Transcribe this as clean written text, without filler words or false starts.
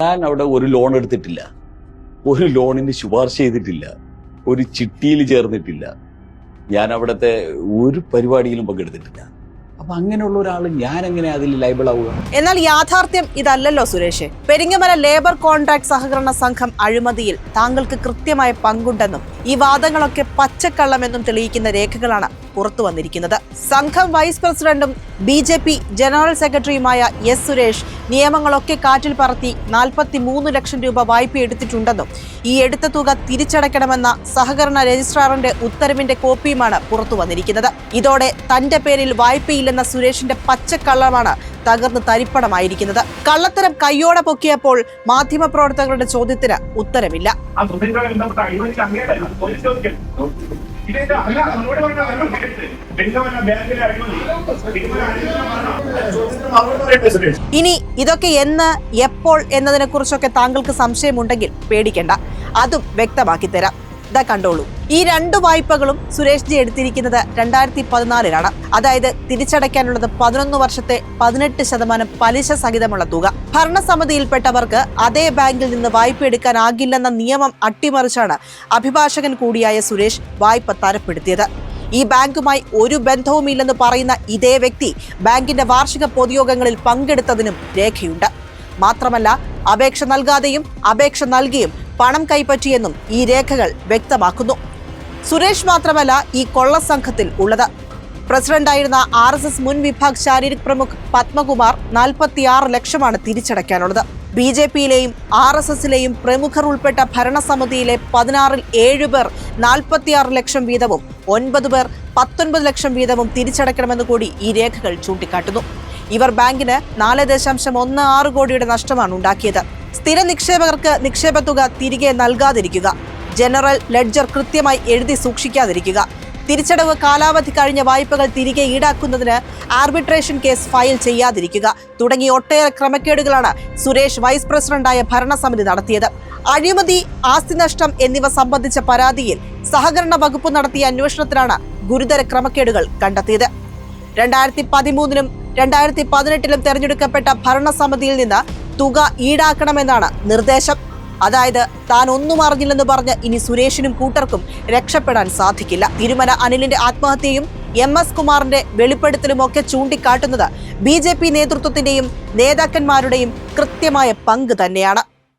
ഞാൻ അവിടെ ഒരു ലോൺ എടുത്തിട്ടില്ല, ഒരു ലോണിന് ശുപാർശ ചെയ്തിട്ടില്ല, ഒരു ചിട്ടിയിൽ ചേർന്നിട്ടില്ല, ഞാൻ അവിടുത്തെ ഒരു പരിപാടിയിലും പങ്കെടുത്തിട്ടില്ല. അപ്പൊ അങ്ങനെയുള്ള ഒരാൾ ഞാൻ എങ്ങനെ അതിൽ ലൈബിൾ ആവുക? എന്നാൽ യാഥാർത്ഥ്യം ഇതല്ലല്ലോ സുരേഷ്. പെരിങ്ങമല ലേബർ കോൺട്രാക്ട് സഹകരണ സംഘം അഴിമതിയിൽ താങ്കൾക്ക് കൃത്യമായ പങ്കുണ്ടെന്നും ഈ വാദങ്ങളൊക്കെ പച്ചക്കള്ളമെന്നും തെളിയിക്കുന്ന രേഖകളാണ് പുറത്തു വന്നിരിക്കുന്നത്. സംഘം വൈസ് പ്രസിഡന്റും BJP ജനറൽ സെക്രട്ടറിയുമായ എസ് സുരേഷ് നിയമങ്ങളൊക്കെ കാറ്റിൽ പറത്തി 43 ലക്ഷം രൂപ വായ്പ എടുത്തിട്ടുണ്ടെന്നും ഈ എടുത്ത തുക തിരിച്ചടയ്ക്കണമെന്ന സഹകരണ രജിസ്ട്രാറിന്റെ ഉത്തരവിന്റെ കോപ്പിയുമാണ് പുറത്തു വന്നിരിക്കുന്നത്. ഇതോടെ തന്റെ പേരിൽ വായ്പയില്ലെന്ന സുരേഷിന്റെ പച്ചക്കള്ളമാണ് തകർന്ന് തരിപ്പണമായിരിക്കുന്നത്. കള്ളത്തരം കയ്യോടെ പൊക്കിയപ്പോൾ മാധ്യമപ്രവർത്തകരുടെ ചോദ്യത്തിന് ഉത്തരമില്ല. ഇനി ഇതൊക്കെ എന്ന്, എപ്പോൾ എന്നതിനെ കുറിച്ചൊക്കെ താങ്കൾക്ക് സംശയമുണ്ടെങ്കിൽ പേടിക്കേണ്ട, അതും വ്യക്തമാക്കി തരാം. ഇതാ കണ്ടോളൂ. ഈ 2 വായ്പകളും സുരേഷ് ജി എടുത്തിരിക്കുന്നത് 2014-ലാണ്. അതായത് തിരിച്ചടയ്ക്കാനുള്ളത് 11 വർഷത്തെ 18% പലിശ സഹിതമുള്ള തുക. ഭരണസമിതിയിൽപ്പെട്ടവർക്ക് അതേ ബാങ്കിൽ നിന്ന് വായ്പ എടുക്കാനാകില്ലെന്ന നിയമം അട്ടിമറിച്ചാണ് അഭിഭാഷകൻ കൂടിയായ സുരേഷ് വായ്പ തരപ്പെടുത്തിയത്. ഈ ബാങ്കുമായി ഒരു ബന്ധവുമില്ലെന്ന് പറയുന്ന ഇതേ വ്യക്തി ബാങ്കിന്റെ വാർഷിക പൊതുയോഗങ്ങളിൽ പങ്കെടുത്തതിനും രേഖയുണ്ട്. മാത്രമല്ല, അപേക്ഷ നൽകാതെയും അപേക്ഷ നൽകിയും പണം കൈപ്പറ്റിയെന്നും ഈ രേഖകൾ വ്യക്തമാക്കുന്നു. സുരേഷ് മാത്രമല്ല ഈ കൊള്ളസംഘത്തിൽ ഉള്ളത്. പ്രസിഡന്റായിരുന്ന RSS മുൻ വിഭാഗ് ശാരീരിക് പ്രമുഖ് പത്മകുമാർ 46 ലക്ഷമാണ് തിരിച്ചടയ്ക്കാനുള്ളത്. BJPയിലെയും RSSലെയും പ്രമുഖർ ഉൾപ്പെട്ട ഭരണസമിതിയിലെ 16-ൽ 7 പേർ 46 ലക്ഷം വീതവും 9 പേർ 19 ലക്ഷം വീതവും തിരിച്ചടയ്ക്കണമെന്ന് കൂടി ഈ രേഖകൾ ചൂണ്ടിക്കാട്ടുന്നു. ഇവർ ബാങ്കിന് 4.16 കോടിയുടെ നഷ്ടമാണ് ഉണ്ടാക്കിയത്. സ്ഥിര നിക്ഷേപകർക്ക് നിക്ഷേപ തുക തിരികെ നൽകാതിരിക്കുക, ജനറൽ ലെഡ്ജർ കൃത്യമായി എഴുതി സൂക്ഷിക്കാതിരിക്കുക, തിരിച്ചടവ് കാലാവധി കഴിഞ്ഞ വായ്പകൾ തിരികെ ഈടാക്കുന്നതിന് ആർബിട്രേഷൻ കേസ് ഫയൽ ചെയ്യാതിരിക്കുക തുടങ്ങി ഒട്ടേറെ ക്രമക്കേടുകളാണ് സുരേഷ് വൈസ് പ്രസിഡന്റായ ഭരണസമിതി നടത്തിയത്. അഴിമതി, ആസ്തി നഷ്ടം എന്നിവ സംബന്ധിച്ച പരാതിയിൽ സഹകരണ വകുപ്പ് നടത്തിയ അന്വേഷണത്തിലാണ് ഗുരുതര ക്രമക്കേടുകൾ കണ്ടെത്തിയത്. 2013-ലും 2018-ലും തെരഞ്ഞെടുക്കപ്പെട്ട ഭരണസമിതിയിൽ നിന്ന് തുക ഈടാക്കണമെന്നാണ് നിർദ്ദേശം. അതായത് താൻ ഒന്നും അറിഞ്ഞില്ലെന്ന് പറഞ്ഞ് ഇനി സുരേഷിനും കൂട്ടർക്കും രക്ഷപ്പെടാൻ സാധിക്കില്ല. തിരുമല അനിലിന്റെ ആത്മഹത്യയും MS കുമാറിന്റെ വെളിപ്പെടുത്തലുമൊക്കെ ചൂണ്ടിക്കാട്ടുന്നത് BJP നേതൃത്വത്തിന്റെയും നേതാക്കന്മാരുടെയും കൃത്യമായ പങ്ക് തന്നെയാണ്.